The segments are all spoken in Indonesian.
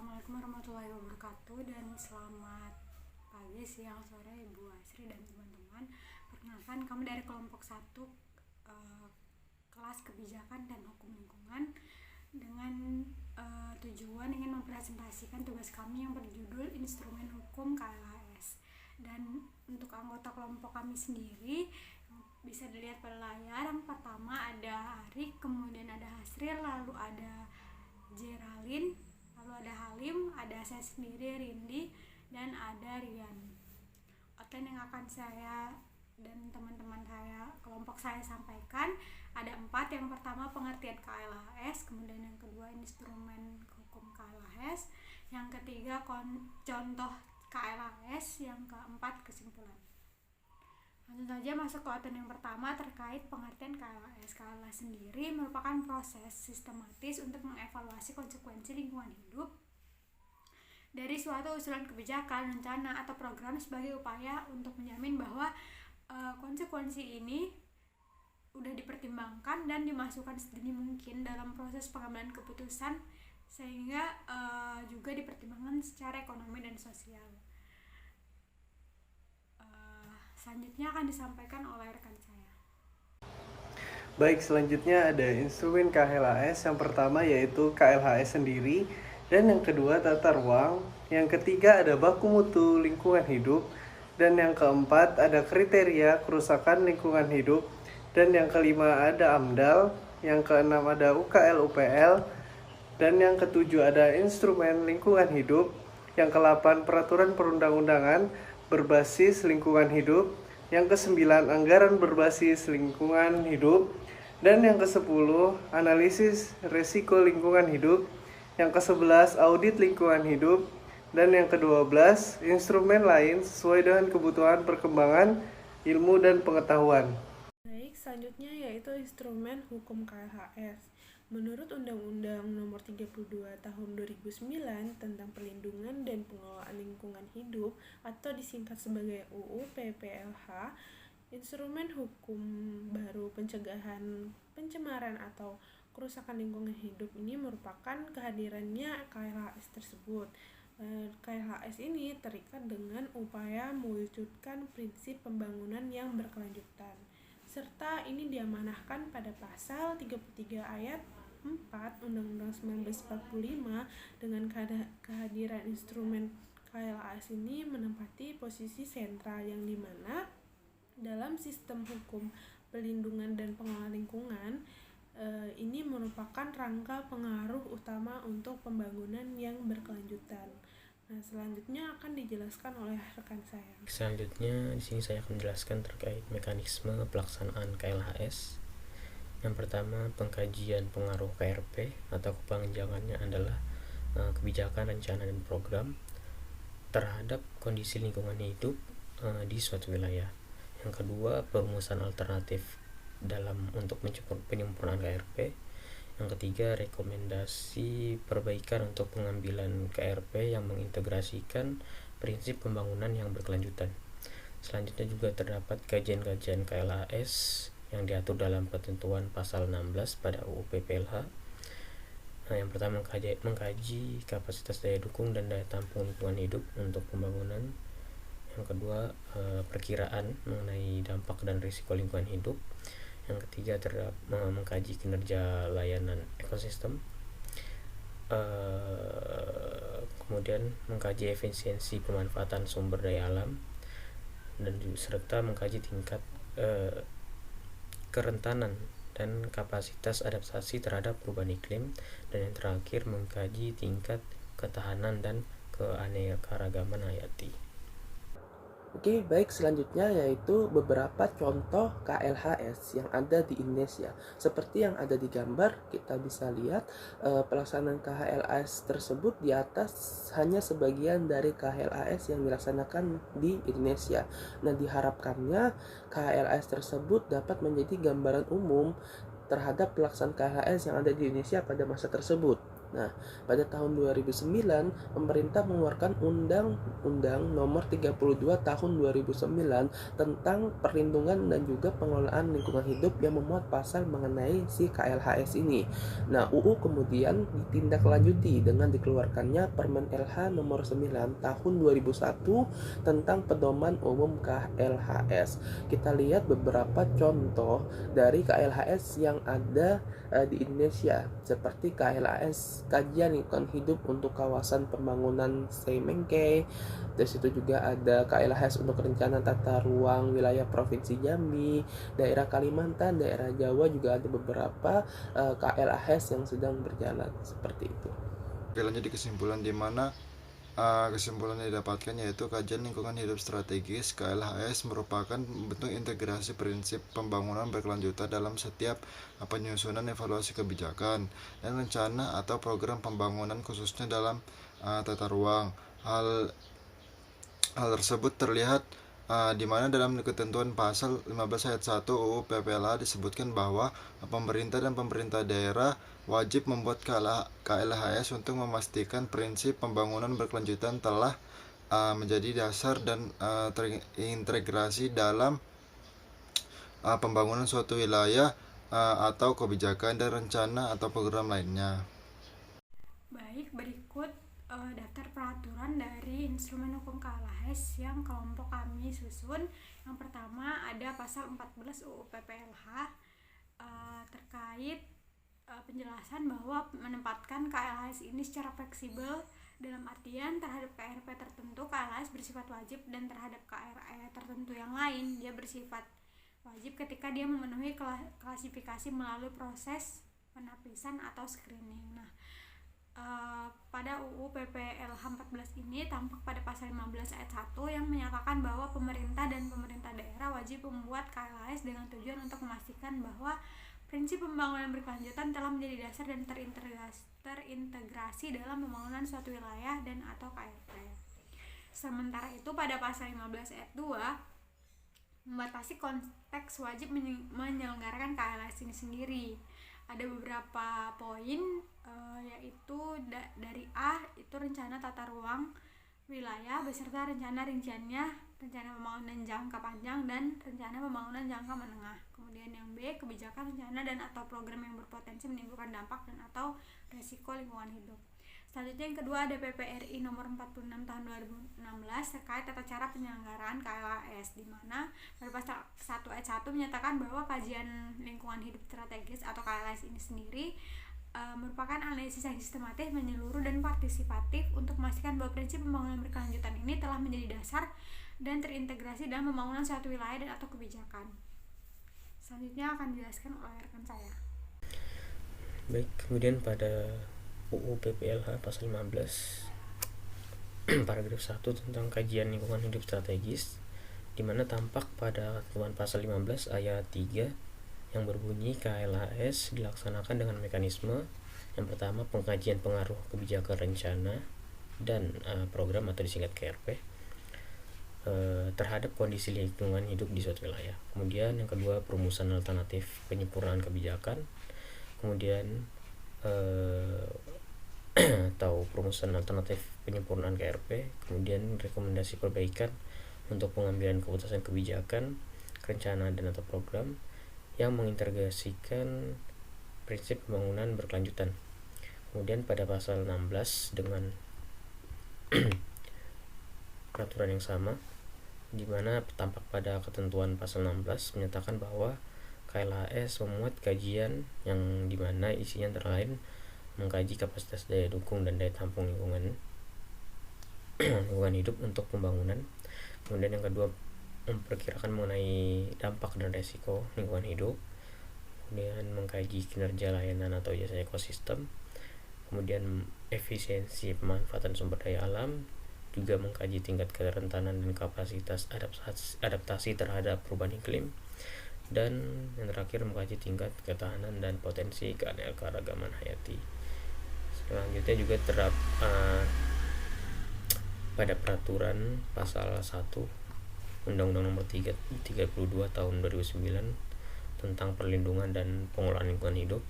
Assalamualaikum warahmatullahi wabarakatuh dan selamat pagi, siang, sore Ibu Asri dan teman-teman. Perkenalkan, kami dari kelompok 1 kelas kebijakan dan hukum lingkungan dengan tujuan ingin mempresentasikan tugas kami yang berjudul Instrumen Hukum KLHS. Dan untuk anggota kelompok kami sendiri bisa dilihat pada layar. Yang pertama ada Arik, kemudian ada Hasril, lalu ada Geraldine, lalu ada Halim, ada saya sendiri Rindi, dan ada Rian. Outline yang akan saya dan teman-teman saya, kelompok saya sampaikan ada 4. Yang pertama pengertian KLHS, kemudian yang kedua instrumen hukum KLHS, yang ketiga contoh KLHS, yang keempat kesimpulan. Langsung saja masuk ke outline yang pertama terkait pengertian KLHS. KLHS sendiri merupakan proses sistematis untuk mengevaluasi konsekuensi lingkungan hidup dari suatu usulan kebijakan, rencana, atau program sebagai upaya untuk menjamin bahwa konsekuensi ini udah dipertimbangkan dan dimasukkan sedini mungkin dalam proses pengambilan keputusan, sehingga juga dipertimbangkan secara ekonomi dan sosial. Selanjutnya akan disampaikan oleh rekan saya. Baik, selanjutnya ada instrumen KLHS. Yang pertama yaitu KLHS sendiri, dan yang kedua tata ruang, yang ketiga ada baku mutu lingkungan hidup, dan yang keempat ada kriteria kerusakan lingkungan hidup, dan yang kelima ada AMDAL, yang keenam ada UKL UPL, dan yang ketujuh ada instrumen lingkungan hidup, yang ke-8 peraturan perundang-undangan berbasis lingkungan hidup, yang ke-9 anggaran berbasis lingkungan hidup, dan yang ke-10 analisis risiko lingkungan hidup, yang ke-11 audit lingkungan hidup, dan yang ke-12 instrumen lain sesuai dengan kebutuhan perkembangan ilmu dan pengetahuan. Baik, selanjutnya yaitu instrumen hukum KLHS. Menurut Undang-Undang Nomor 32 Tahun 2009 tentang Perlindungan dan Pengelolaan Lingkungan Hidup atau disingkat sebagai UU PPLH, instrumen hukum baru pencegahan pencemaran atau kerusakan lingkungan hidup ini merupakan kehadirannya KLHS tersebut. KLHS ini terikat dengan upaya mewujudkan prinsip pembangunan yang berkelanjutan, serta ini diamanahkan pada pasal 33 ayat 4 Undang-Undang 1945. Dengan kehadiran instrumen KLHS ini menempati posisi sentral yang dimana dalam sistem hukum perlindungan dan pengelolaan lingkungan ini merupakan rangka pengaruh utama untuk pembangunan yang berkelanjutan. Nah, selanjutnya akan dijelaskan oleh rekan saya. Selanjutnya di sini saya akan menjelaskan terkait mekanisme pelaksanaan KLHS. Yang pertama, pengkajian pengaruh KRP atau kepanjangannya adalah kebijakan, rencana, dan program terhadap kondisi lingkungan hidup di suatu wilayah. Yang kedua, perumusan alternatif untuk penyempurnaan KRP. Yang ketiga, rekomendasi perbaikan untuk pengambilan KRP yang mengintegrasikan prinsip pembangunan yang berkelanjutan. Selanjutnya juga terdapat kajian-kajian KLHS yang diatur dalam ketentuan pasal 16 pada UU PPLH. Nah, yang pertama mengkaji kapasitas daya dukung dan daya tampung lingkungan hidup untuk pembangunan. Yang kedua, perkiraan mengenai dampak dan risiko lingkungan hidup. Yang ketiga, mengkaji kinerja layanan ekosistem. Kemudian mengkaji efisiensi pemanfaatan sumber daya alam, dan serta mengkaji tingkat kerentanan dan kapasitas adaptasi terhadap perubahan iklim, dan yang terakhir mengkaji tingkat ketahanan dan keanekaragaman hayati. Oke, baik, selanjutnya yaitu beberapa contoh KLHS yang ada di Indonesia. Seperti yang ada di gambar, kita bisa lihat pelaksanaan KLHS tersebut di atas hanya sebagian dari KLHS yang dilaksanakan di Indonesia. Nah, diharapkannya KLHS tersebut dapat menjadi gambaran umum terhadap pelaksanaan KLHS yang ada di Indonesia pada masa tersebut. Nah, pada tahun 2009, pemerintah mengeluarkan Undang-Undang Nomor 32 Tahun 2009 tentang perlindungan dan juga pengelolaan lingkungan hidup yang memuat pasal mengenai si KLHS ini. Nah, UU kemudian ditindaklanjuti dengan dikeluarkannya Permen LH Nomor 9 Tahun 2001 tentang pedoman umum KLHS. Kita lihat beberapa contoh dari KLHS yang ada di Indonesia, seperti KLHS Kajian Lingkungan Hidup untuk Kawasan Pembangunan Seimengke. Terus itu juga ada KLHS untuk Rencana Tata Ruang Wilayah Provinsi Jambi, daerah Kalimantan, daerah Jawa juga ada beberapa KLHS yang sedang berjalan seperti itu. Oke, lanjut di kesimpulan, di mana kesimpulan yang didapatkan yaitu kajian lingkungan hidup strategis KLHS merupakan bentuk integrasi prinsip pembangunan berkelanjutan dalam setiap penyusunan evaluasi kebijakan dan rencana atau program pembangunan khususnya dalam tata ruang. Hal tersebut terlihat di mana dalam ketentuan pasal 15 ayat 1 UU PPLA disebutkan bahwa pemerintah dan pemerintah daerah wajib membuat KLHS untuk memastikan prinsip pembangunan berkelanjutan telah menjadi dasar dan terintegrasi dalam pembangunan suatu wilayah atau kebijakan dan rencana atau program lainnya. Baik, berikut daftar peraturan dari instrumen hukum KLHS yang kelompok kami susun. Yang pertama ada pasal 14 UU PPLH terkait penjelasan bahwa menempatkan KLHS ini secara fleksibel, dalam artian terhadap KRP tertentu KLHS bersifat wajib dan terhadap KRE tertentu yang lain dia bersifat wajib ketika dia memenuhi klasifikasi melalui proses penapisan atau screening. Nah, pada UU PPLH 14 ini tampak pada pasal 15 ayat 1 yang menyatakan bahwa pemerintah dan pemerintah daerah wajib membuat KLHS dengan tujuan untuk memastikan bahwa prinsip pembangunan berkelanjutan telah menjadi dasar dan terintegrasi dalam pembangunan suatu wilayah dan atau KRP. Sementara itu pada pasal 15 ayat 2 membatasi konteks wajib menyelenggarakan KLHS ini sendiri. Ada beberapa poin yaitu dari A itu rencana tata ruang wilayah beserta rencana rinciannya, rencana pembangunan jangka panjang dan rencana pembangunan jangka menengah. Kemudian yang B, kebijakan, rencana dan atau program yang berpotensi menimbulkan dampak dan atau resiko lingkungan hidup. Selanjutnya yang kedua ada PPRI nomor 46 tahun 2016 terkait tata cara penyelenggaraan KLHS, di mana pada pasal 1 ayat 1 menyatakan bahwa kajian lingkungan hidup strategis atau KLHS ini sendiri merupakan analisis yang sistematis, menyeluruh dan partisipatif untuk memastikan bahwa prinsip pembangunan berkelanjutan ini telah menjadi dasar dan terintegrasi dalam pembangunan suatu wilayah dan atau kebijakan. Selanjutnya akan dijelaskan oleh rekan saya. Baik, kemudian pada UU PPLH pasal 15 paragraf 1 tentang kajian lingkungan hidup strategis, di mana tampak pada ketentuan pasal 15 ayat 3 yang berbunyi KLHS dilaksanakan dengan mekanisme yang pertama pengkajian pengaruh kebijakan rencana dan program atau disingkat KRP terhadap kondisi lingkungan hidup di suatu wilayah. Kemudian yang kedua perumusan alternatif penyempurnaan kebijakan, kemudian atau perumusan alternatif penyempurnaan KRP, kemudian rekomendasi perbaikan untuk pengambilan keputusan kebijakan, rencana dan atau program yang mengintegrasikan prinsip pembangunan berkelanjutan. Kemudian pada pasal 16 dengan peraturan yang sama, di mana tampak pada ketentuan pasal 16 menyatakan bahwa KLHS memuat kajian yang dimana isinya antara lain mengkaji kapasitas daya dukung dan daya tampung lingkungan hidup untuk pembangunan. Kemudian yang kedua memperkirakan mengenai dampak dan resiko lingkungan hidup, kemudian mengkaji kinerja layanan atau jasa ekosistem, kemudian efisiensi pemanfaatan sumber daya alam, juga mengkaji tingkat kerentanan dan kapasitas adaptasi terhadap perubahan iklim, dan yang terakhir mengkaji tingkat ketahanan dan potensi keanekaragaman hayati. Selanjutnya juga pada peraturan pasal 1 Undang-Undang Nomor 32 Tahun 2009 tentang perlindungan dan pengelolaan lingkungan hidup,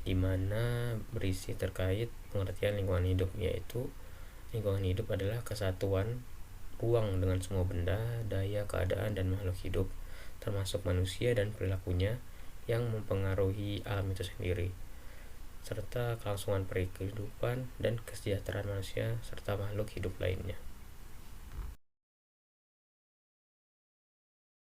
di mana berisi terkait pengertian lingkungan hidup, yaitu lingkungan hidup adalah kesatuan ruang dengan semua benda, daya, keadaan, dan makhluk hidup, termasuk manusia dan perilakunya yang mempengaruhi alam itu sendiri, serta kelangsungan kehidupan dan kesejahteraan manusia serta makhluk hidup lainnya.